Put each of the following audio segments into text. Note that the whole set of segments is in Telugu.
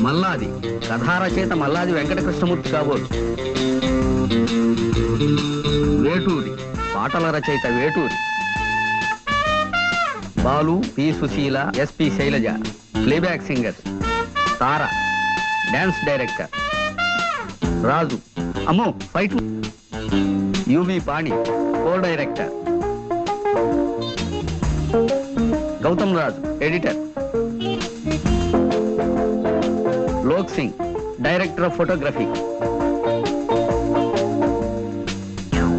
మల్లాది కథారచయిత మల్లాది వెంకటకృష్ణమూర్తి కాబోలు. వేటూరి పాటల రచయిత Veturi. Balu P Susheela, SP Sailaja playback singer. Tara dance director. Raju అమ్మో fight. UV Pani co director. Gautam Raju editor. Lok Singh director of photography.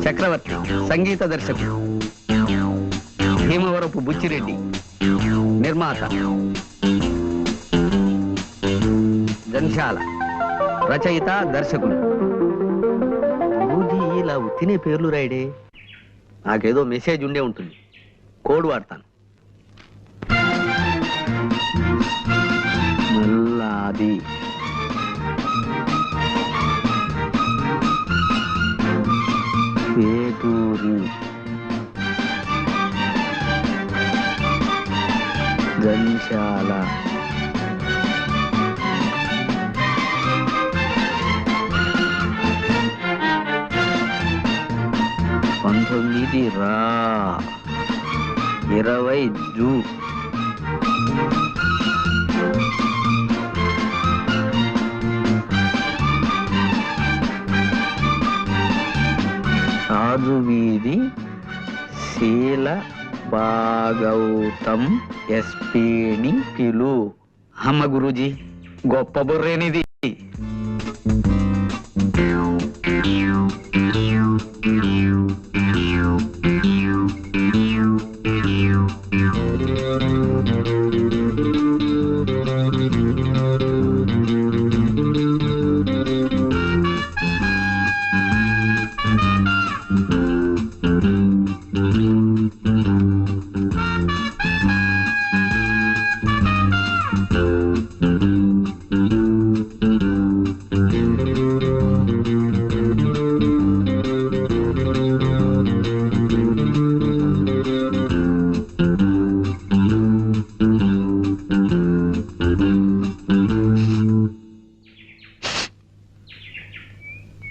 Chakravarthy సంగీత దర్శకుడు. భీమవరపు బుచ్చిరెడ్డి నిర్మాత. జంశాల రచయిత దర్శకుడు. ఇలా తినే పేర్లు రాయడే. నాకేదో మెసేజ్ ఉండే ఉంటుంది, కోడ్ వాడతాను. మల్లాది వేటూరి జంశాల రా 20 జూన్. రాజు వీధి శీల భాగౌతం ఎస్పీని పిలు. అమ్మ గురూజీ గొప్ప బుర్రేనిది.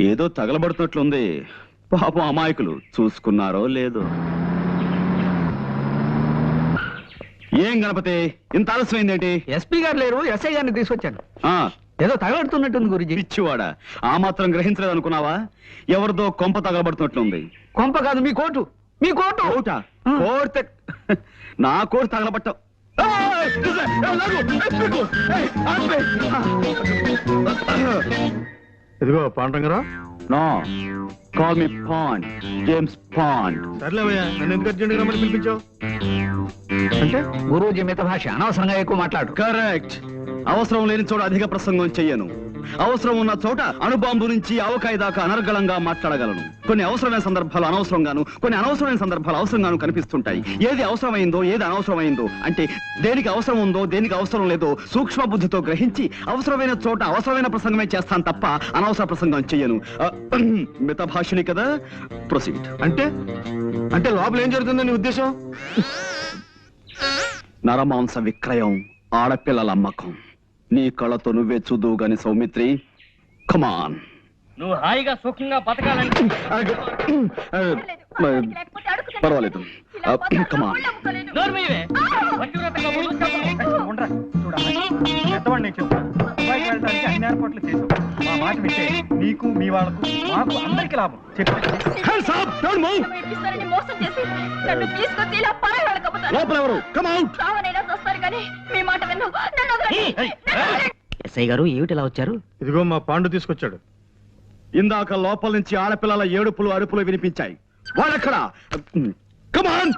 ఏదో తగలబడుతున్నట్లుంది. పాపం అమాయకులు చూసుకున్నారో లేదో. ఏం గణపతి ఇంత ఆలస్యమైందేంటి? ఎస్పీ గారు లేరు, ఎస్ఐ గారిని తీసుకొచ్చాను. ఏదో తగలబడుతున్నట్టుంది గురించి. పిచ్చివాడా, ఆ మాత్రం గ్రహించలేదు అనుకున్నావా? ఎవరిదో కొంప తగలబడుతున్నట్లుంది. కొంప కాదు, మీ కోటు. మీ కోటు కోట్ నా కోటు తగలబట్టావు. ఇదిగో పాండంగరా. No, call me Pond, James Pond. సర్లేవయ్యా, నన్ను ఎందుకు అర్జెంట్ రమ్మని పిలిపించావు? అంటే గురూజీ మిత భాష, అనవసరంగా ఎక్కువ మాట్లాడు. కరెక్ట్. అవసరం లేని చోట అధిక ప్రసంగం చెయ్యను. అవసరం ఉన్న చోట అణుబాంబు నుంచి ఆవకాయ దాకా అనర్గళంగా మాట్లాడగలను. కొన్ని అవసరమైన సందర్భాలు అనవసరంగాను, కొన్ని అనవసరమైన సందర్భాలు అవసరంగాను కనిపిస్తుంటాయి. ఏది అవసరమైందో ఏది అనవసరమైందో, అంటే దేనికి అవసరం ఉందో దేనికి అవసరం లేదో సూక్ష్మ బుద్ధితో గ్రహించి అవసరమైన చోట అవసరమైన ప్రసంగమే చేస్తాను తప్ప అనవసర ప్రసంగం చెయ్యను. మిత భాషని కదా. ప్రొసీడ్. అంటే అంటే లోపల ఏం జరుగుతుందని ఉద్దేశం? నరమాంస విక్రయం, ఆడపిల్లల అమ్మకం. నీ కళ్ళతో నువ్వే చూదువు గాని సౌమిత్రి. కమాన్. నువ్వు హాయిగా సుఖంగా బతకాలంటే పర్వాలేదు. కమాన్. అన్ని ఏర్పాట్లు చేసావు. మా మాట వింటే నీకు మీ వాళ్ళకు మాకు అందరికి లాభం. ఎస్ఐ గారు ఏమిటి ఇలా వచ్చారు? ఇదిగో మా పాండు తీసుకొచ్చాడు. ఇందాక లోపల నుంచి ఆడపిల్లల ఏడుపులు అరుపులు వినిపించాయి. వాడెక్కడా? కమాన్,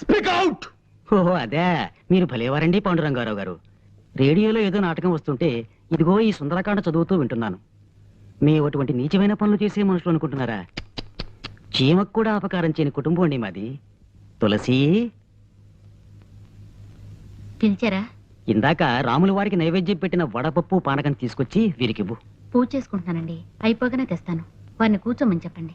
స్పీక్ అవుట్. ఓహో అదే, మీరు భలేవారండి పాండురంగారావు గారు. రేడియోలో ఏదో నాటకం వస్తుంటే ఇదిగో ఈ సుందరకాండ చదువుతూ వింటున్నాను. మీ అటువంటి నీచమైన పనులు చేసే మనుషులు అనుకుంటున్నారా? చీమకు కూడా అపకారం చేయని కుటుంబం అండి మాది. తులసి పిలిచారా? ఇందాక రాముల వారికి నైవేద్యం పెట్టిన వడపప్పు పానకం తీసుకొచ్చి వీరికివ్వు. పూజ చేసుకుంటున్నానండి, అయిపోగానే తెస్తాను. వారిని కూర్చోమని చెప్పండి.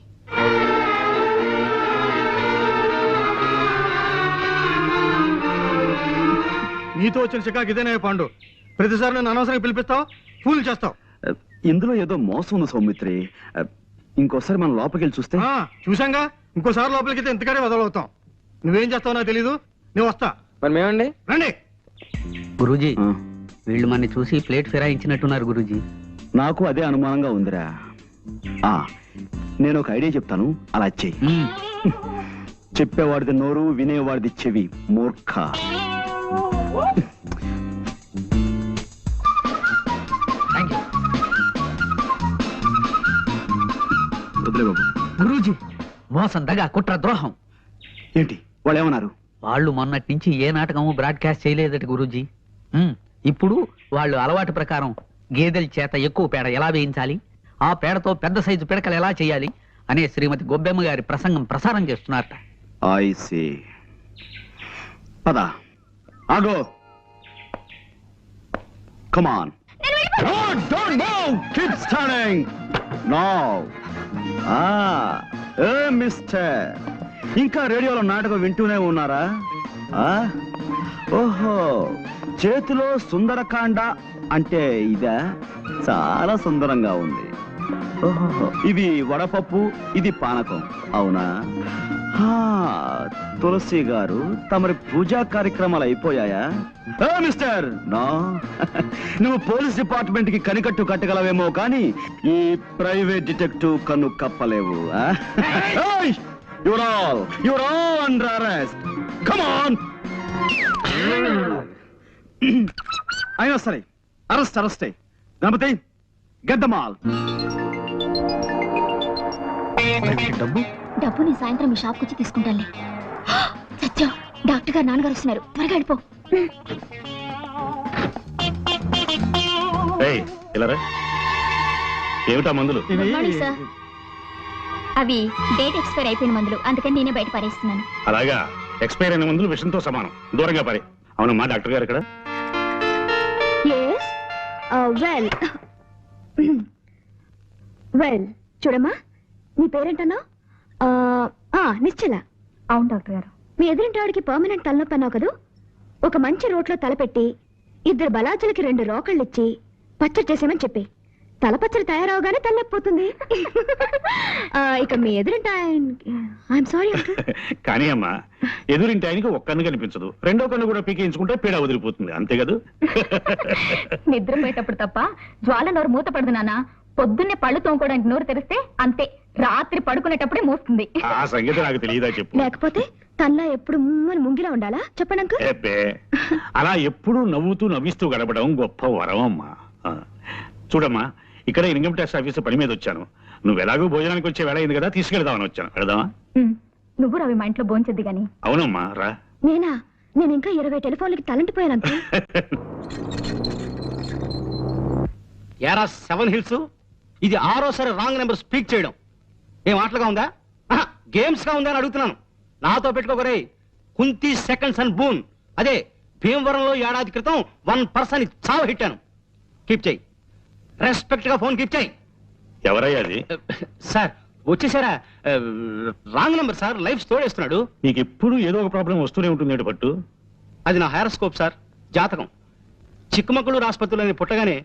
నీతో వచ్చిన చికాకు ఇదేనే పాండు. ప్రతిసారి నన్ను అనవసరంగా పిలిపిస్తావు, ఫూల్ చేస్తావు. ఇందులో ఏదో మోసం ఉంది సౌమిత్రి. ఇంకోసారి మనం లోపలికి వెళ్ళి చూస్తే. చూసాంగా, ఇంకోసారి లోపలికి అయితే ఎంతకనే వదలవుతాం. నువ్వేం చేస్తావు నాకు తెలీదు, నేను వస్తా. మరి మేమండి రండి. గురూజీ, ఆ, వీళ్ళు మన చూసి ప్లేట్ ఫిరాయించినట్టున్నారు గురూజీ. నాకు అదే అనుమానంగా ఉందిరా. ఆ, నేను ఒక ఐడియా చెప్తాను, అలా చెయ్యి. చెప్పేవాడిది నోరు, వినేవాడిది చెవి. మూర్ఖ. వదిలే బాబు. గురూజీ, మోసం, దగా, కుట్ర, ద్రోహం. ఏంటి వాళ్ళు ఏమన్నారు? వాళ్ళు మొన్నటి నుంచి ఏ నాటకము బ్రాడ్కాస్ట్ చేయలేదట గురూజీ. ఇప్పుడు వాళ్ళు అలవాటు ప్రకారం గేదెల చేత ఎక్కువ పేడ ఎలా వేయించాలి, ఆ పేడతో పెద్ద సైజు పిడకలు ఎలా చేయాలి అనే శ్రీమతి గొబ్బెమ్మ గారి ప్రసంగం ప్రసారం చేస్తున్నారట. I see. పద. ఆగో. Come on. Don't move. Keep standing. Now. Mister, ఇంకా రేడియోలో నాటకం వింటూనే ఉన్నారా? ఓహో, చేతిలో సుందరకాండ అంటే ఇదా? చాలా సుందరంగా ఉంది. ఓహో, ఇది వడపప్పు, ఇది పానకం, అవునా? తులసి గారు, తమరి పూజా కార్యక్రమాలు అయిపోయాయా? Mister, no. నువ్వు పోలీస్ డిపార్ట్మెంట్ కి కనికట్టు కట్టగలవేమో కానీ ఈ ప్రైవేట్ డిటెక్టివ్ కన్ను కప్పలేవు. You're all under arrest. Come on. అయినా సరే, అరెస్టే. Ganapati, get them all. డబ్బు నీ సాయంత్రం మీ షాప్కి వచ్చి తీసుకుంటానులే. సత్యం, డాక్టర్ గారు నాన్నగారు వస్తున్నారు, త్వరగా వెళ్ళిపో. ఏమిటా మందులు? Good morning sir. అవి డేట్ ఎక్స్పైర్ అయిపోయిన మందులు, అందుకని నేనే బయట పారేస్తున్నాను. అలాగా, ఎక్స్పైర్ అయిన మందులు విషంతో సమానం, దూరంగా పారే. అవునమ్మా, డాక్టర్ గారు ఇక్కడ? వెల్ చూడమ్మా, నీ పేరేంటన్నావు? నిశ్చల. అవును డాక్టర్ గారు. మీ ఎదురింటాడికి పర్మనెంట్ తలనొప్పి అన్నావు కదూ. ఒక మంచి రోట్లో తలపెట్టి 2 బలాజులకి 2 రోకళ్ళు ఇచ్చి పచ్చడి చేసేమని చెప్పి తలపచ్చడి తయారవగానే తలనొప్పిపోతుంది. ఇక మీ ఎదురింటి ఐఎమ్ సారీ కానీ అమ్మా, ఎదురింటి ఆయనకి ఒక్క కన్ను కనిపించదు, రెండో కన్ను కూడా పీకేయించుకుంటే పీడ వదిలిపోతుంది, అంతే కదా? నిద్రపోయేటప్పుడు తప్ప జ్వాల నోరు మూత పడదు నాన్న. పొద్దున్నే పళ్ళు తోముకోవడానికి నోరు తెరిస్తే అంతే, రాత్రి పడుకునేటప్పుడే మూస్తుంది. ఆ సంగతి నాకు తెలియదా చెప్పు. లేకపోతే తనలా ఎప్పుడు ముంగిలా ఉండాలా చెప్పండి అంకుల్. అలా ఎప్పుడు నవ్వుతూ నవ్విస్తూ గడపడం గొప్ప వరం అమ్మా. చూడమ్మా, ఇక్కడ ఇన్కమ్ ట్యాక్స్ ఆఫీస్ పని మీద వచ్చాను. నువ్వు ఎలాగో భోజనానికి వచ్చే వేళ అయింది కదా, తీసుకెళ్దామని వచ్చాను. వెళదామా? నువ్వు రవి మా ఇంట్లో భోంచద్ది గాని. అవునమ్మా, రా. నేనా? నేను ఇంకా 20 టెలిఫోన్లకి తలంటిపోయాను అంతే. యారా 7 హిల్స్, ఇది 6వ రాంగ్ నెంబర్ స్పీక్ చేయడం ఏం ఆటలుగా ఉందా? గేమ్స్ గా ఉందా అని అడుగుతున్నాను. నాతో పెట్టుకోకరే. కుంతి సెకండ్స్ అండ్ బూన్, అదే భీమవరంలో ఏడాది క్రితం 1% చావు హిట్టాను. కీప్ చేయి, రెస్పెక్ట్ గా ఫోన్ కీప్ చేయి. ఎవరయ్యా అది? సార్ వచ్చేసారా? రాంగ్ నెంబర్ సార్, లైఫ్ తోడేస్తున్నాడు. నీకు ఎప్పుడు ఏదో ఒక ప్రాబ్లం వస్తూనే ఉంటుంది పట్టు. అది నా హైరోస్కోప్ సార్, జాతకం. చిక్కమగళూరు ఆసుపత్రిలో నేను పుట్టగానే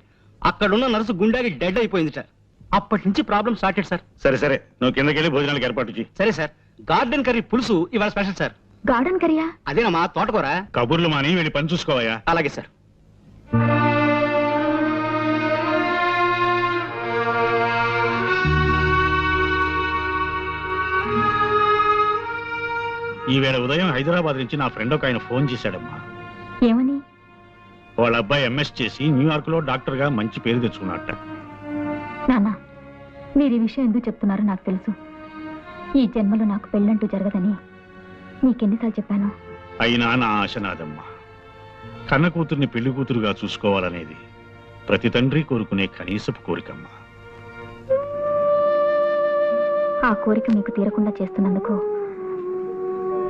అక్కడున్న నర్సు గుండెకి డెడ్ అయిపోయింది సార్. అప్పటి నుంచి ప్రాబ్లం స్టార్టెడ్ సార్. సరే సరే, నువ్వు కిందకెళ్ళి భోజనాలకు ఏర్పాటు చేయి. సరే సార్. గార్డెన్ కర్రీ పులుసు ఇవాళ స్పెషల్ సార్. గార్డెన్ కర్రీయా? అదేనమ్మా, తోటకూర. కబుర్లు మాని వెళ్ళి పని చూసుకోవయ్యా. అలాగే సార్. ఈవేళ ఉదయం హైదరాబాద్ నుంచి నా ఫ్రెండ్ ఒక ఆయన ఫోన్ చేశాడమ్మా. ఏమని? వాళ్ళ అబ్బాయి ఎంఎస్ చేసి న్యూయార్క్ లో డాక్టర్ గా మంచి పేరు తెచ్చుకున్నట్ట. నాన్న, మీరు ఈ విషయం ఎందుకు చెప్తున్నారో నాకు తెలుసు. ఈ జన్మలో నాకు పెళ్ళంటూ జరగదని నీకెన్నిసార్లు చెప్పాను. అయినా నా ఆశ నాదమ్మా. కన్న కూతుర్ని పెళ్లి కూతురుగా చూసుకోవాలనేది ప్రతి తండ్రి కోరుకునే కనీసపు కోరికమ్మా. ఆ కోరిక మీకు తీరకుండా చేస్తున్నందుకు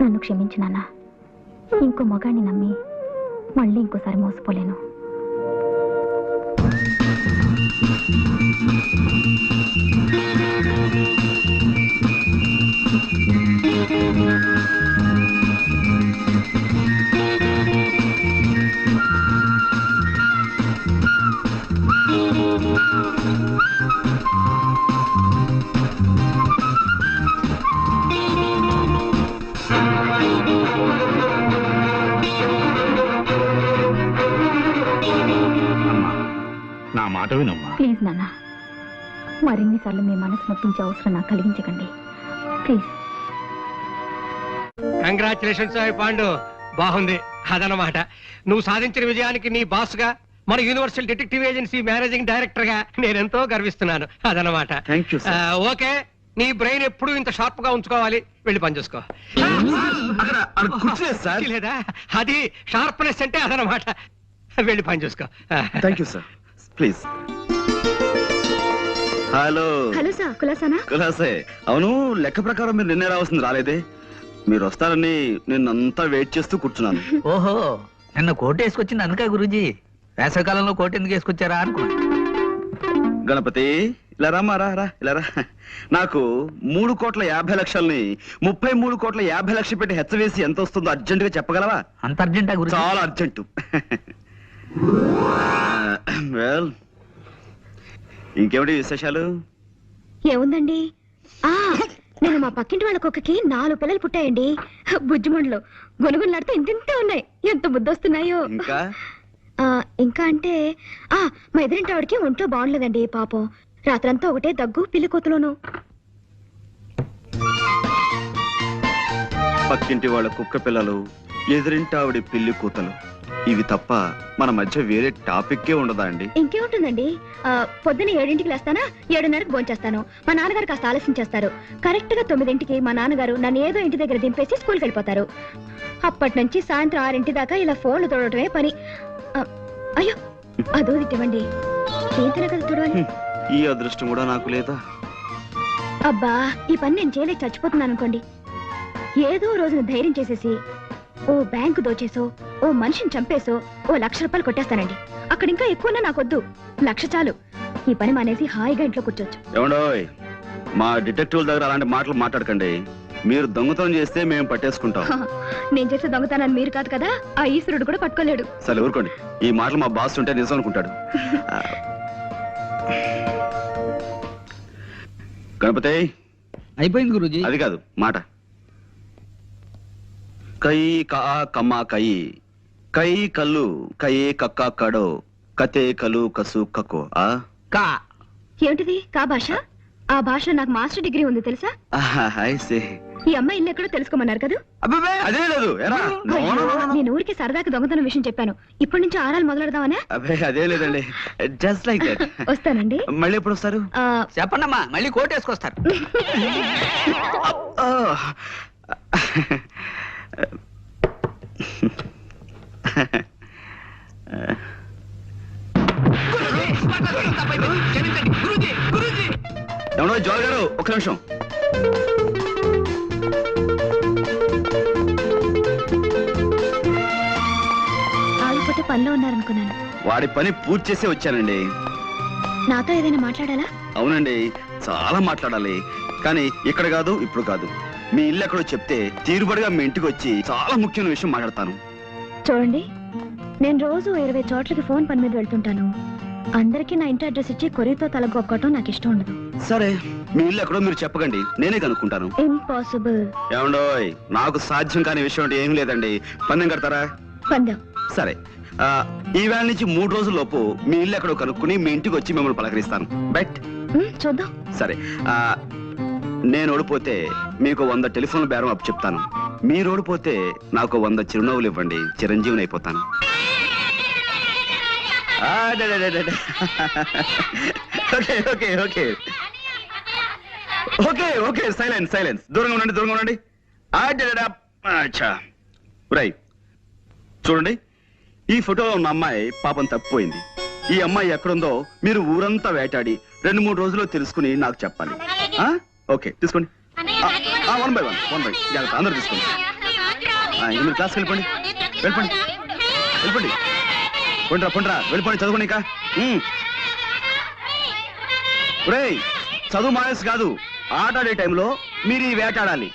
నన్ను క్షమించు నాన్న. ఇంకో మగాన్ని నమ్మి మళ్ళీ ఇంకోసారి మోసపోలేను. మాట వినమ్మా. ప్లీజ్ నాన్న, మరిన్నిసార్లు మీ మనసు నొప్పించే అవసరం నాకు కలిగించకండి ప్లీజ్. కంగ్రాచులేషన్స్ పాండు, బాగుంది. అదనమాట నువ్వు సాధించిన విజయానికి నీ బాస్ గా, మన universal detective agency managing director గా నేనెంతో గర్విస్తున్నాను. అదనమాట. Thank you sir. ఓకే, నీ బ్రెయిన్ ఎప్పుడు ఇంత షార్ప్ గా ఉంచుకోవాలి. వెళ్ళి పని చూసుకో. సార్ లేదా అది షార్ప్నెస్ అంటే అదనమాట. వెళ్ళి పని చూసుకో. Thank you sir. Please. Hello hello sir, కులాసానా? కులాసే. అవును, లెక్క ప్రకారం మీరు నిన్నే రావాల్సింది రాలేదే. మీరు వస్తారని నిన్నంతా వెయిట్ చేస్తూ కూర్చున్నాను. ఓహో, నిన్న కోట్ వేసుకొచ్చింది అందుకే గురూజీ. వేసవికాలంలో కోట్ ఎందుకు వేసుకొచ్చారా అనుకున్నా. గణపతి, ఇలా రామా, రా రా, ఇలా రా. నాకు 3,50,00,000ని 33,50,00,000 పెట్టి హెచ్చవేసి ఎంత వస్తుందో అర్జెంట్ గా చెప్పగలవా? అంత అర్జెంటా గురూజీ? చాలా అర్జెంటు. వెల్, ఇంకేమిటి విశేషాలు? ఏముందండి, నేను మా పక్కింటి వాళ్ళ కుక్కకి 4 పిల్లలు పుట్టాయండి. బుజ్జిమండలు గొనుగులాడితే ఇంతింతే ఉన్నాయి. ఎంత బుద్ధొస్తున్నాయో. ఇంకా ఇంకా అంటే మా ఎదురింటి ఆవిడకి ఒంట్లో బాగుండలేదండి పాపం. రాత్రంతా ఒకటే దగ్గు, పిల్లి కోతలోను. పక్కింటి వాళ్ళ కుక్క పిల్లలు, ఎదురింటి ఆవిడ పిల్లి కూతలు, ఇవి తప్ప మన మధ్య వేరే టాపిక్కే ఉండదా అండి? ఇంకేముంటుందండి, పొద్దున్న 7ంటికి లేస్తానా, 7:30కి భోంచేస్తాను. మా నాన్నగారు కాస్త ఆలస్యం చేస్తారు. కరెక్ట్ గా 9ంటికి మా నాన్నగారు నన్ను ఏదో ఇంటి దగ్గర దింపేసి స్కూల్కి వెళ్ళిపోతారు. అప్పటి నుంచి సాయంత్రం 6 దాకా ఇలా ఫోన్లు తోడటమే పని. అయ్యో, అదో ఇవ్వండి. ఏంటనే కదా తోడవాలి. ఈ అదృష్టం కూడా నాకు లేదా? అబ్బా, ఈ పని నేను చేయలేక చచ్చిపోతున్నాను అనుకోండి. ఏదో రోజున ధైర్యం చేసేసి ఓ బ్యాంకు దోచేసో, ఓ మనిషిని చంపేసో ఓ 1,00,000 రూపాయలు కొట్టేస్తానండి. అక్కడ ఇంకా ఎక్కువన్నా నాకొద్దు, 1,00,000 చాలు. ఈ పని మానేసి హాయిగా ఇంట్లో కూర్చోచ్చు. ఏమండోయ్, మా డిటెక్టివ్ దగ్గర అలాంటి మాటలు మాట్లాడకండి. మీరు దొంగతనం చేస్తే మేము పట్టేసుకుంటాం. నేను చేసే దొంగతనాన్ని మీరు కాదు కదా, ఆ ఈశ్వరుడు కూడా పట్టుకోలేడు. సరే ఊరుకోండి. ఈ మాటలు మా బాస్ ఉంటే నిజం అనుకుంటాడు. గణపతి, అయిపోయింది గురూజీ. అది కాదు మాట. కై కా కమ్మ కై, కై కల్లు కై కక్క కడో, కతే కలు కసు కకో. కా ఏమిటిది కా భాష? ఆ భాషలో నాకు మాస్టర్ డిగ్రీ ఉంది తెలుసా? ఈ అమ్మాయి ఇల్లు ఎక్కడో తెలుసుకోమన్నారు కదా. అదే లేదు. నేను ఊరికి సరదాకి దొంగతనం విషయం చెప్పాను. ఇప్పటి నుంచి ఆరాలు మొదలెడదామనే. అదే లేదండి, జస్ట్ లైక్ దట్. వస్తానండి. మళ్ళీ ఎప్పుడు వస్తారు? చెప్పండమ్మా, మళ్ళీ కోట్ వేసుకొస్తారు. ఏమన్నా జోల్ గారు, ఒక్క నిమిషం. ఆగిపోతే పనిలో ఉన్నారనుకున్నాను. వాడి పని పూర్తి చేసి వచ్చానండి. నాతో ఏదైనా మాట్లాడాలా? అవునండి, చాలా మాట్లాడాలి. కానీ ఇక్కడ కాదు, ఇప్పుడు కాదు. మీ ఇల్లు ఎక్కడో చెప్తే తీరుబడిగా మీ ఇంటికి వచ్చి చాలా ముఖ్యమైన విషయం మాట్లాడతాను. చూడండి, నేను రోజు 20 చోట్లకి ఫోన్ పని మీద వెళ్తుంటాను. అందరికీ నా ఇంటి అడ్రస్ ఇచ్చి కొరియర్తో తలగొక్కటం నాకు ఇష్టం ఉండదు. సరే, మీ ఇల్లు ఎక్కడో మీరు చెప్పకండి, నేనే కనుక్కుంటాను. ఇంపాసిబుల్. ఏమండోయ్, నాకు సాధ్యం కాని విషయం అంటే ఏం లేదండి. పందెం కడతారా? పందెం. సరే, ఈ వేళ నుంచి 3 రోజుల లోపు మీ ఇల్లు ఎక్కడో కనుక్కుని మీ ఇంటికి వచ్చి మిమ్మల్ని పలకరిస్తాను. బట్ చూద్దాం. సరే, నేను ఓడిపోతే మీకు 100 టెలిఫోన్ బేరం అప్పు చెప్తాను. మీరు ఓడిపోతే నాకు 100 చిరునవ్వులు ఇవ్వండి, చిరంజీవిని అయిపోతాను. Okay okay okay okay okay silence silence. దూరంగా ఉండండి, దూరంగా ఉండండి. రైట్, చూడండి, ఈ ఫోటోలో ఉన్న అమ్మాయి పాపం తప్పిపోయింది. ఈ అమ్మాయి ఎక్కడుందో మీరు ఊరంతా వేటాడి 2-3 రోజుల్లో తెలుసుకుని నాకు చెప్పాలి. ఓకే, తీసుకోండి. 1 by 1 జాగ్రత్త, అందరూ తీసుకోండి. మీరు క్లాస్కి వెళ్ళిపోండి, వెళ్ళిపోండి, వెళ్ళిపోండి. పొండ్రా వెళ్ళిపోండి, చదువుకోండి. ఇంకా చదువు మానేసి కాదు, ఆట ఆడే టైంలో మీరు ఈ వేటాడాలి.